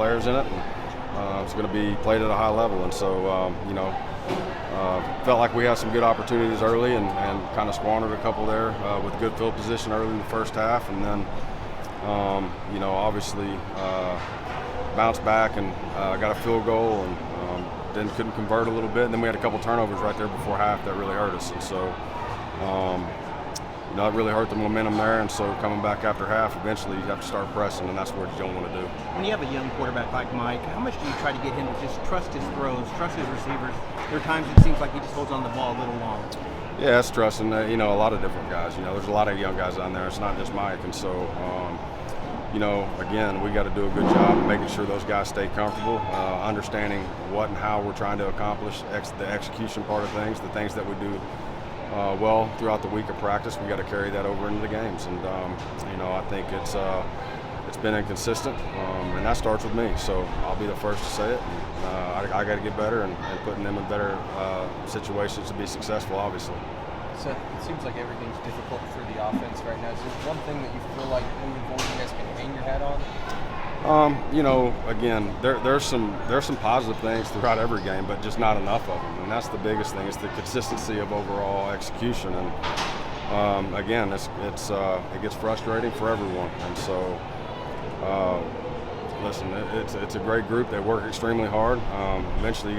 players in it, and it's going to be played at a high level. And so, felt like we had some good opportunities early and kind of squandered a couple there with good field position early in the first half, and then, obviously bounced back and got a field goal and then couldn't convert a little bit. And then we had a couple turnovers right there before half that really hurt us. And so, it really hurt the momentum there, and so coming back after half, eventually you have to start pressing, and that's what you don't want to do. When you have a young quarterback like Mike, how much do you try to get him to just trust his throws, trust his receivers? There are times it seems like he just holds on the ball a little long. Yeah, it's trusting, a lot of different guys. There's a lot of young guys on there. It's not just Mike, and so, again, we got to do a good job of making sure those guys stay comfortable, understanding what and how we're trying to accomplish the execution part of things, the things that we do well throughout the week of practice. We got to carry that over into the games, and I think it's been inconsistent, and that starts with me. So I'll be the first to say it. I got to get better and putting them in better situations to be successful, obviously. Seth, it seems like everything's difficult for the offense right now. Is there one thing that you feel like moving forward you guys can hang your hat on? Again, there's some positive things throughout every game, but just not enough of them. And that's the biggest thing, is the consistency of overall execution. And again, it gets frustrating for everyone. And so, listen, it's a great group. They work extremely hard. Eventually,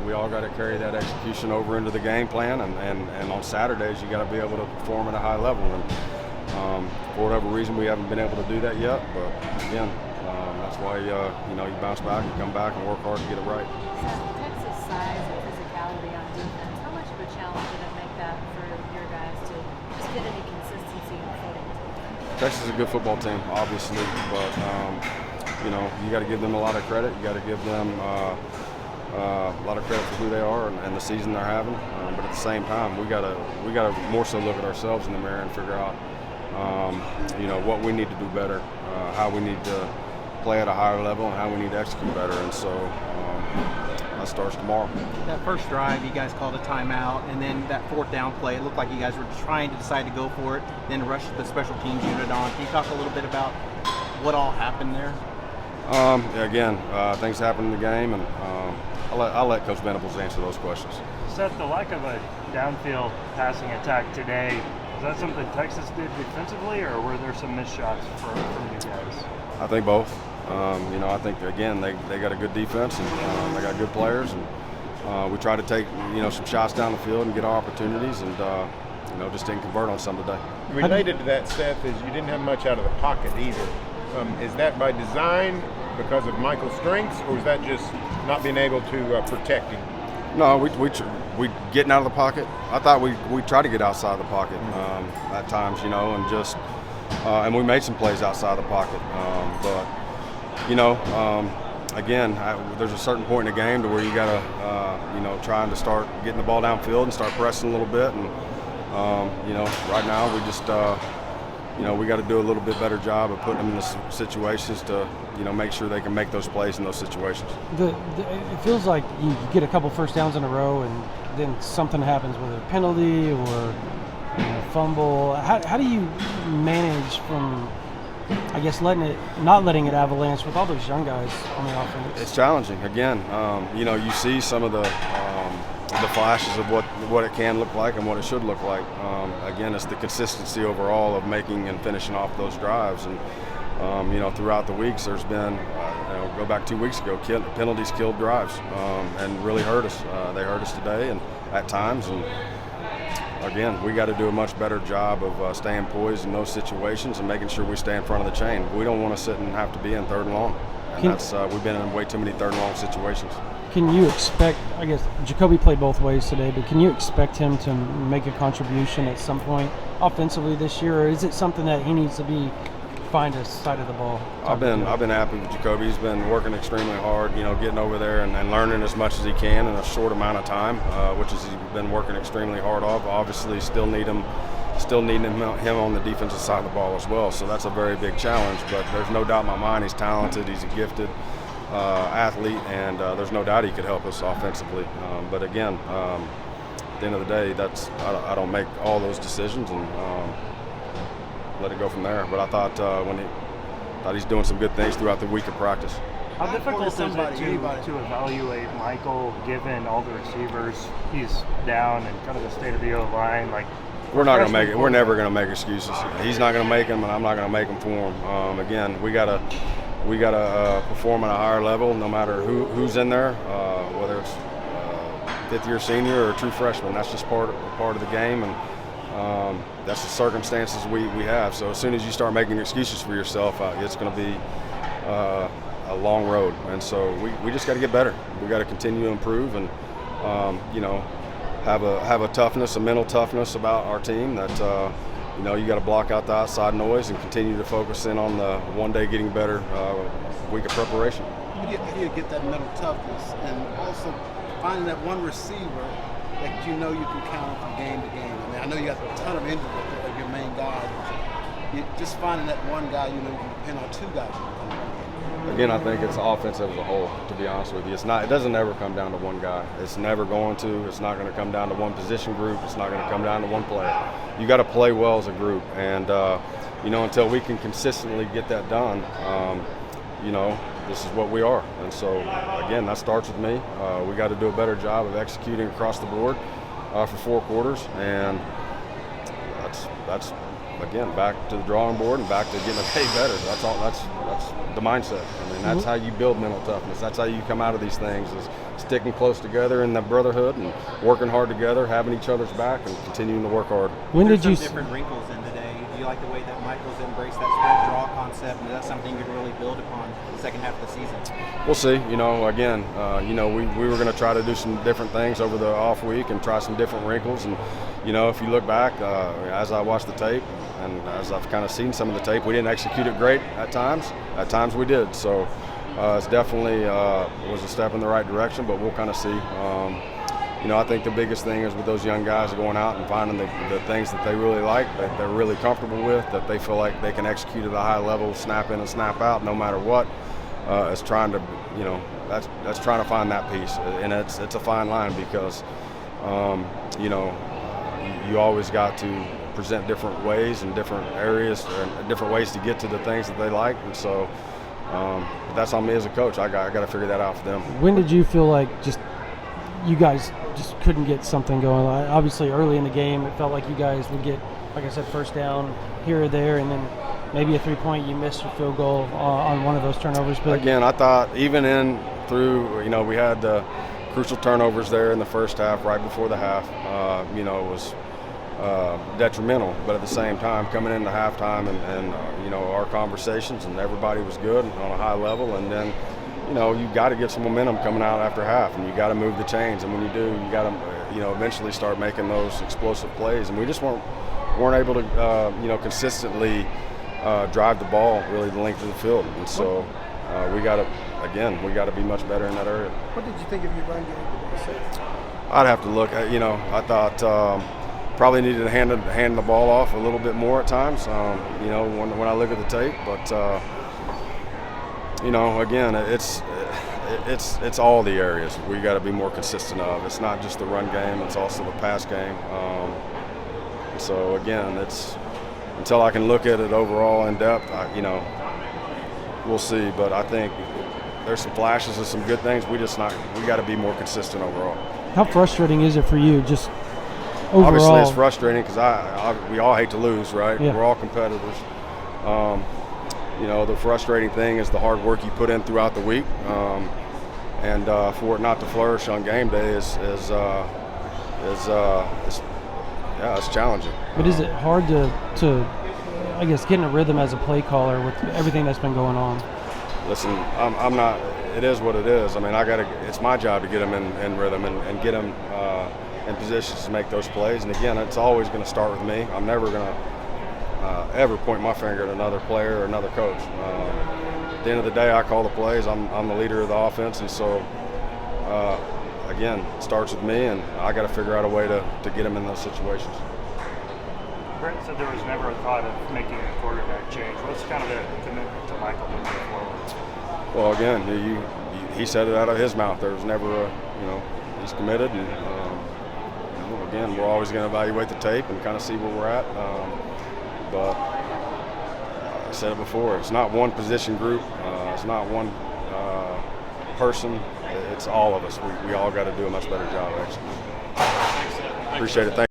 we all got to carry that execution over into the game plan. And on Saturdays, you got to be able to perform at a high level. And for whatever reason, we haven't been able to do that yet. But again, that's why you bounce back and come back and work hard to get it right. Texas size and physicality on defense, how much of a challenge did it make that for your guys to just get any consistency and footing? Texas is a good football team, obviously, but you got to give them a lot of credit. You got to give them a lot of credit for who they are and the season they're having. But at the same time, we got to more so look at ourselves in the mirror and figure out what we need to do better, how we need to play at a higher level, and how we need to execute better. And so that starts tomorrow. That first drive, you guys called a timeout, and then that fourth down play, it looked like you guys were trying to decide to go for it, then rush the special teams unit on. Can you talk a little bit about what all happened there? Things happen in the game, and I'll let Coach Venables answer those questions. Seth, the lack of a downfield passing attack today, is that something Texas did defensively, or were there some missed shots from you guys? I think both. I think, again, they got a good defense, and they got good players, and we try to take, some shots down the field and get our opportunities, and, just didn't convert on some today. Related to that, Seth, is you didn't have much out of the pocket either. Is that by design because of Michael's strengths, or is that just not being able to protect him? No, we getting out of the pocket. I thought we tried to get outside the pocket at times, and just and we made some plays outside the pocket. Again, there's a certain point in the game to where you gotta, trying to start getting the ball downfield and start pressing a little bit. And right now we just, we got to do a little bit better job of putting them in the situations to, make sure they can make those plays in those situations. It feels like you get a couple first downs in a row, and then something happens, whether a penalty or fumble. How do you manage from, I guess, not letting it avalanche with all those young guys on the offense? It's challenging. Again, you see some of the flashes of what it can look like and what it should look like. Again, it's the consistency overall of making and finishing off those drives. And throughout the weeks, there's been, go back 2 weeks ago, penalties killed drives and really hurt us. They hurt us today and at times. And again, we got to do a much better job of staying poised in those situations and making sure we stay in front of the chain. We don't want to sit and have to be in third and long. And we've been in way too many third and long situations. Can you expect, I guess, Jacoby played both ways today, but can you expect him to make a contribution at some point offensively this year, or is it something that he needs to find his side of the ball? I've been happy with Jacoby. He's been working extremely hard, getting over there and learning as much as he can in a short amount of time, which is he's been working extremely hard off. Obviously, still need him on the defensive side of the ball as well. So that's a very big challenge. But there's no doubt in my mind he's talented. He's a gifted athlete, and there's no doubt he could help us offensively. But again, at the end of the day, I don't make all those decisions and let it go from there. But I thought he's doing some good things throughout the week of practice. How difficult is it anybody. to evaluate Michael given all the receivers he's down and kind of the state of the O-line? Like, we're not going to make it. We're never going to make excuses. He's not going to make them, and I'm not going to make them for him. Again, we got to perform at a higher level, no matter who's in there, whether it's fifth-year senior or a true freshman. That's just part of the game, and that's the circumstances we have. So as soon as you start making excuses for yourself, it's going to be a long road. And so we just got to get better. We got to continue to improve, and have a toughness, a mental toughness about our team that you got to block out the outside noise and continue to focus in on the one day getting better week of preparation. How do you get that mental toughness and also finding that one receiver that you know you can count on from game to game? I mean, I know you got a ton of injuries of your main guys, but you just finding that one guy you know you can depend on, two guys. Again, I think it's offensive as a whole, to be honest with you. It doesn't ever come down to one guy. It's never going to. It's not going to come down to one position group. It's not going to come down to one player. You got to play well as a group. And, until we can consistently get that done, this is what we are. And so, again, that starts with me. We got to do a better job of executing across the board for 4 quarters. And that's again, back to the drawing board and back to getting paid better. That's all. That's the mindset. I mean, that's how you build mental toughness. That's how you come out of these things, is sticking close together in the brotherhood and working hard together, having each other's back, and continuing to work hard. When did you different wrinkles in today? Do you like the way that Michael's embraced that spread draw concept? And is that something you could really build upon the second half of the season? We'll see. Again, we were going to try to do some different things over the off week and try some different wrinkles. And if you look back, as I watched the tape and as I've kind of seen some of the tape, we didn't execute it great at times. At times we did. So it's definitely was a step in the right direction, but we'll kind of see. I think the biggest thing is with those young guys going out and finding the things that they really like, that they're really comfortable with, that they feel like they can execute at a high level, snap in and snap out, no matter what. It's trying to, that's trying to find that piece, and it's a fine line because, you always got to present different ways and different areas and different ways to get to the things that they like, and so that's on me as a coach. I got to figure that out for them. When did you feel like you guys just couldn't get something going? Obviously, early in the game, it felt like you guys would get, like I said, first down here or there, and then maybe a 3-point, you missed your field goal on one of those turnovers. But again, I thought even we had the crucial turnovers there in the first half, right before the half. It was detrimental, but at the same time, coming into halftime and our conversations and everybody was good on a high level, and then you got to get some momentum coming out after half, and you got to move the chains, and when you do, you got to eventually start making those explosive plays, and we just weren't able to consistently drive the ball really the length of the field, and so we got to be much better in that area. What did you think of your run game today, Seth? I'd have to look at, I thought probably needed to hand the ball off a little bit more at times, when I look at the tape, but again, it's all the areas we got to be more consistent of. It's not just the run game; it's also the pass game. So again, it's until I can look at it overall in depth, we'll see. But I think there's some flashes of some good things. We got to be more consistent overall. How frustrating is it for you, just overall? Obviously, it's frustrating because we all hate to lose, right? Yeah. We're all competitors. The frustrating thing is the hard work you put in throughout the week, and for it not to flourish on game day is it's challenging. But is it hard to I guess get in a rhythm as a play caller with everything that's been going on? Listen, I'm not. It is what it is. I mean, it's my job to get them in rhythm and get them in positions to make those plays. And again, it's always going to start with me. I'm never going to ever point my finger at another player or another coach. At the end of the day, I call the plays. I'm the leader of the offense, and so again, it starts with me, and I got to figure out a way to get them in those situations. Brent said there was never a thought of making a quarterback change. What's kind of the commitment to Michael moving forward? Well, again, he said it out of his mouth. There was never he's committed, and again, we're always going to evaluate the tape and kind of see where we're at. But I said it before, it's not one position group. It's not one person, it's all of us. We all got to do a much better job, actually. Appreciate it. Thank